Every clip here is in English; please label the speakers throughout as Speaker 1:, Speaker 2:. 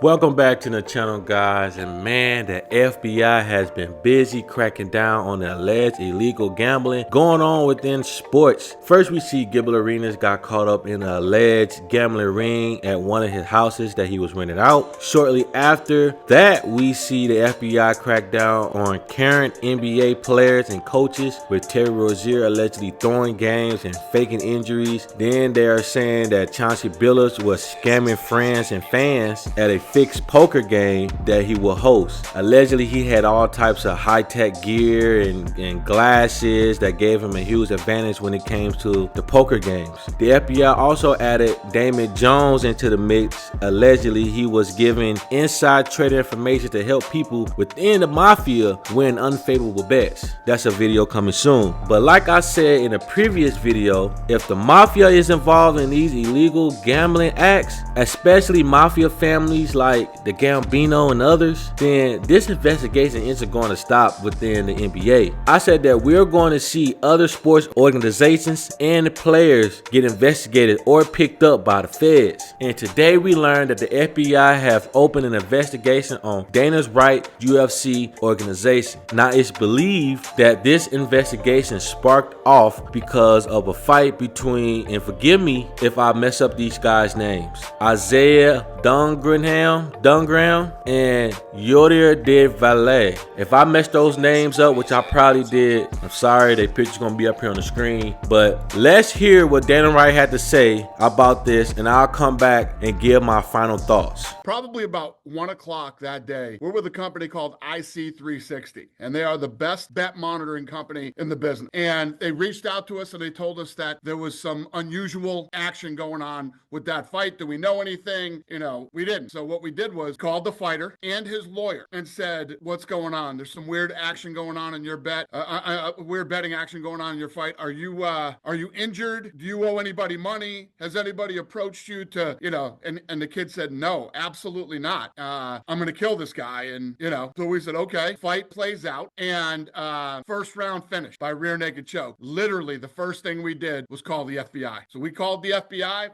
Speaker 1: Welcome back to the channel, guys, and man, the FBI has been busy cracking down on the alleged illegal gambling going on within sports. First, we see Gilbert Arenas got caught up in an alleged gambling ring at one of his houses that he was renting out. Shortly after that, we see the FBI crack down on current NBA players and coaches, with Terry Rozier allegedly throwing games and faking injuries. Then they are saying that Chauncey Billups was scamming friends and fans at a fixed poker game that he will host. Allegedly, he had all types of high-tech gear and glasses that gave him a huge advantage when it came to the poker games. The FBI also added Damon Jones into the mix. Allegedly, he was giving inside trader information to help people within the mafia win unfavorable bets. That's a video coming soon. But like I said in a previous video, if the mafia is involved in these illegal gambling acts, especially mafia families like the Gambino and others, then this investigation isn't going to stop within the NBA. I said that we're going to see other sports organizations and players get investigated or picked up by the feds. And today we learned that the FBI have opened an investigation on Dana White's UFC organization. Now, it's believed that this investigation sparked off because of a fight between, and forgive me if I mess up these guys' names, Isaiah Dungram and Yoder De Valle. If I messed those names up, which I probably did, I'm sorry. Their picture's gonna be up here on the screen. But let's hear what Dana White had to say about this, and I'll come back and give my final thoughts.
Speaker 2: Probably about 1 o'clock that day, we're with a company called IC360, and they are the best bet monitoring company in the business. And they reached out to us and they told us that there was some unusual action going on with that fight. Do we know anything? We didn't. So what we did was called the fighter and his lawyer and said, what's going on? There's some weird action going on in your bet, weird betting action going on in your fight. Are you injured? Do you owe anybody money? Has anybody approached you to, and the kid said, no, absolutely not. I'm going to kill this guy. And, so we said, okay, fight plays out, and first round finished by rear naked choke. Literally the first thing we did was call the FBI. So we called the FBI.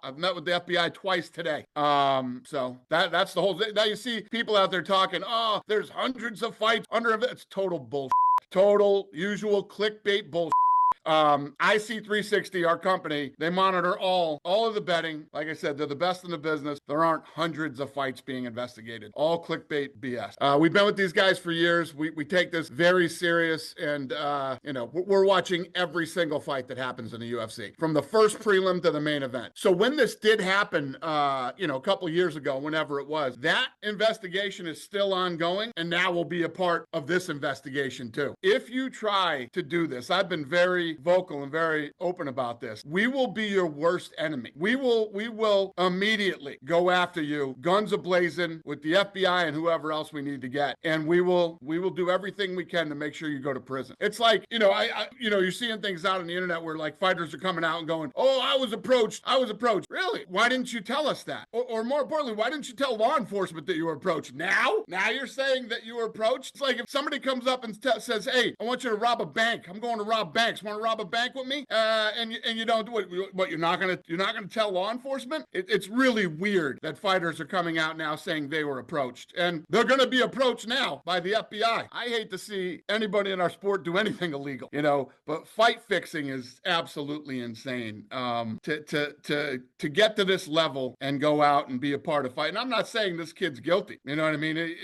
Speaker 2: I've met with the FBI twice today. So that's the whole thing. Now you see people out there talking, oh, there's hundreds of fights under it. It's total bullshit. Total usual clickbait bullshit. IC360, our company, they monitor all of the betting. Like I said, they're the best in the business. There aren't hundreds of fights being investigated. All clickbait BS. We've been with these guys for years. We take this very serious, and we're watching every single fight that happens in the UFC, from the first prelim to the main event. So when this did happen, a couple years ago, whenever it was, that investigation is still ongoing, and now will be a part of this investigation too. If you try to do this, I've been very vocal and very open about this. We will be your worst enemy. We will immediately go after you, guns a-blazing, with the FBI and whoever else we need to get. And we will do everything we can to make sure you go to prison. It's like, you're seeing things out on the internet where like fighters are coming out and going, oh, I was approached. Really? Why didn't you tell us that? Or more importantly, why didn't you tell law enforcement that you were approached? Now you're saying that you were approached? It's like if somebody comes up and says, hey, I want you to rob a bank. I'm going to rob banks. Want to rob a bank with me? And you don't do it. What, you're not gonna tell law enforcement? It's really weird that fighters are coming out now saying they were approached, and they're gonna be approached now by the FBI. I hate to see anybody in our sport do anything illegal, but fight fixing is absolutely insane. To get to this level and go out and be a part of fight. And I'm not saying this kid's guilty. You know what I mean?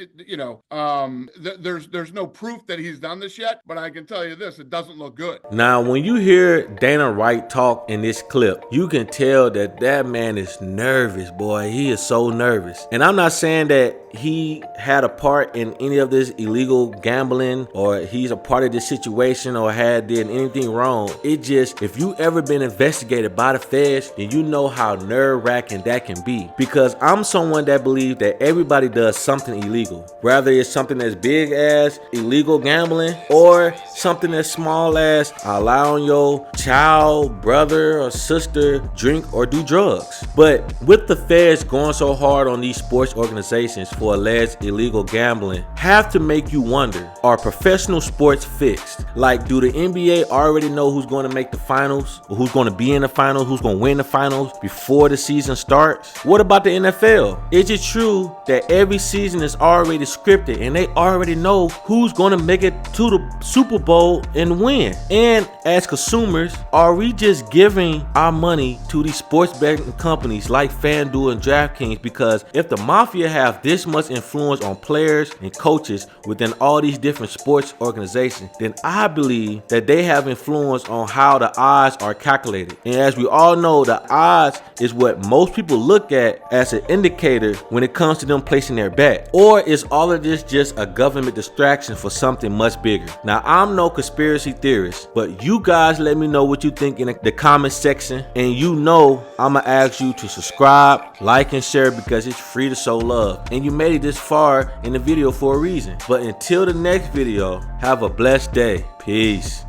Speaker 2: There's no proof that he's done this yet, but I can tell you this: it doesn't look good.
Speaker 1: Now, when you hear Dana White talk in this clip, you can tell that man is nervous, boy. He is so nervous. And I'm not saying that he had a part in any of this illegal gambling, or he's a part of this situation, or did anything wrong. It just, if you ever been investigated by the feds, then you know how nerve-wracking that can be. Because I'm someone that believes that everybody does something illegal, whether it's something as big as illegal gambling or something as small as allowing your child, brother, or sister drink or do drugs. But with the feds going so hard on these sports organizations for alleged illegal gambling have to make you wonder, are professional sports fixed? Like, do the NBA already know who's going to make the finals, or who's going to be in the finals, who's going to win the finals before the season starts? What about the NFL? Is it true that every season is already scripted and they already know who's going to make it to the Super Bowl and win? And as consumers, are we just giving our money to these sports betting companies like FanDuel and DraftKings? Because if the mafia have this much influence on players and coaches within all these different sports organizations, then I believe that they have influence on how the odds are calculated. And as we all know, the odds is what most people look at as an indicator when it comes to them placing their bet. Or is all of this just a government distraction for something much bigger? Now, I'm no conspiracy theorist, but you guys let me know what you think in the comment section. And you know I'ma ask you to subscribe, like, and share, because it's free to show love. And you made it this far in the video for a reason. But until the next video, have a blessed day. Peace.